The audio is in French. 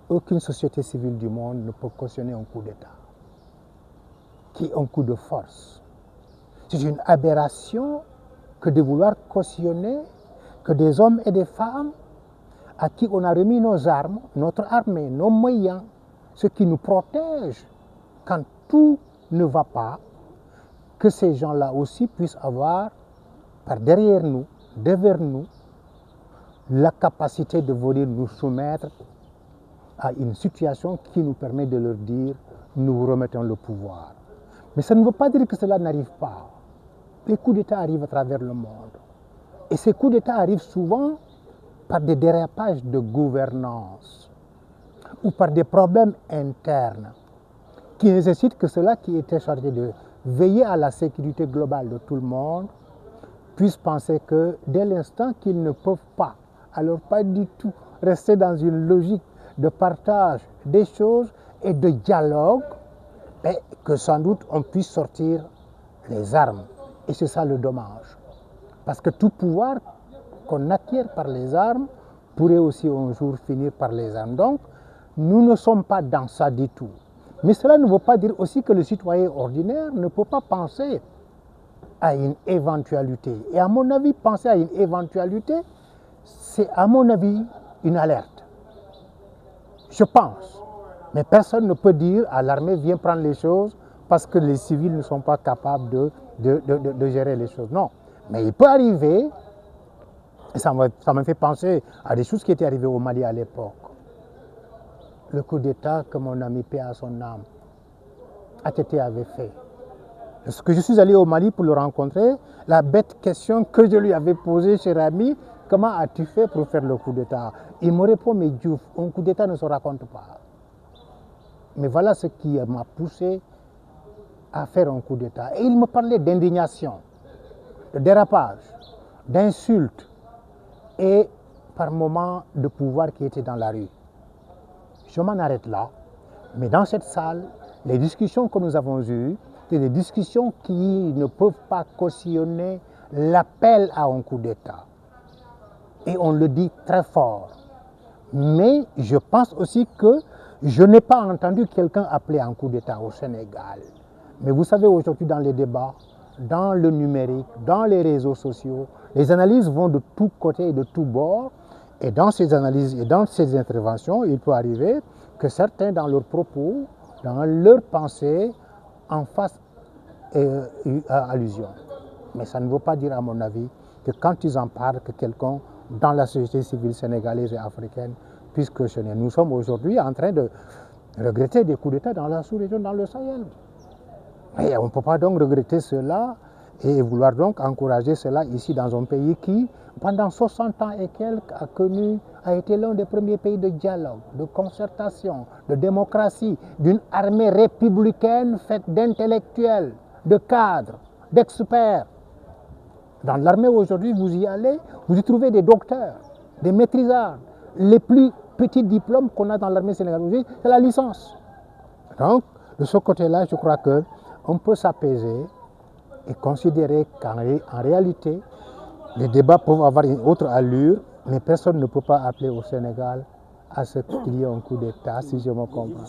aucune société civile du monde ne peut cautionner un coup d'État, qui est un coup de force. C'est une aberration que de vouloir cautionner que des hommes et des femmes à qui on a remis nos armes, notre armée, nos moyens, ce qui nous protège quand tout ne va pas, que ces gens-là aussi puissent avoir, par derrière nous, devers nous, la capacité de venir nous soumettre à une situation qui nous permet de leur dire « nous vous remettons le pouvoir ». Mais ça ne veut pas dire que cela n'arrive pas. Les coups d'État arrivent à travers le monde. Et ces coups d'État arrivent souvent par des dérapages de gouvernance ou par des problèmes internes qui nécessitent que ceux-là qui étaient chargés de veiller à la sécurité globale de tout le monde puissent penser que dès l'instant qu'ils ne peuvent pas, alors pas du tout, rester dans une logique de partage des choses et de dialogue, et que sans doute on puisse sortir les armes. Et c'est ça le dommage. Parce que tout pouvoir qu'on acquiert par les armes pourrait aussi un jour finir par les armes. Donc, nous ne sommes pas dans ça du tout. Mais cela ne veut pas dire aussi que le citoyen ordinaire ne peut pas penser à une éventualité. Et à mon avis, penser à une éventualité, c'est à mon avis une alerte. Je pense. Mais personne ne peut dire à l'armée viens prendre les choses parce que les civils ne sont pas capables de gérer les choses. Non. Mais il peut arriver, et ça me fait penser à des choses qui étaient arrivées au Mali à l'époque. Le coup d'État que mon ami paix à son âme, Atété avait fait. Lorsque je suis allé au Mali pour le rencontrer, la bête question que je lui avais posée, cher ami, comment as-tu fait pour faire le coup d'État? Il me répond, mais Diouf, un coup d'État ne se raconte pas. Mais voilà ce qui m'a poussé à faire un coup d'État. Et il me parlait d'indignation, de dérapage, d'insultes et par moments de pouvoir qui était dans la rue. Je m'en arrête là, mais dans cette salle, les discussions que nous avons eues, c'est des discussions qui ne peuvent pas cautionner l'appel à un coup d'État. Et on le dit très fort. Mais je pense aussi que je n'ai pas entendu quelqu'un appeler à un coup d'État au Sénégal. Mais vous savez, aujourd'hui dans les débats, dans le numérique, dans les réseaux sociaux, les analyses vont de tous côtés et de tous bords. Et dans ces analyses et dans ces interventions, il peut arriver que certains, dans leurs propos, dans leurs pensées, en fassent allusion. Mais ça ne veut pas dire, à mon avis, que quand ils en parlent, que quelqu'un dans la société civile sénégalaise et africaine puisse cautionner. Nous sommes aujourd'hui en train de regretter des coups d'État dans la sous-région, dans le Sahel. Et on ne peut pas donc regretter cela et vouloir donc encourager cela ici dans un pays qui, pendant 60 ans et quelques, a été l'un des premiers pays de dialogue, de concertation, de démocratie, d'une armée républicaine faite d'intellectuels, de cadres, d'experts. Dans l'armée aujourd'hui, vous y allez, vous y trouvez des docteurs, des maîtrisards. Les plus petits diplômes qu'on a dans l'armée sénégalaise aujourd'hui, c'est la licence. Donc, de ce côté-là, je crois qu'on peut s'apaiser et considérer qu'en réalité, les débats peuvent avoir une autre allure, mais personne ne peut pas appeler au Sénégal à ce qu'il y ait un coup d'État, si je me comprends.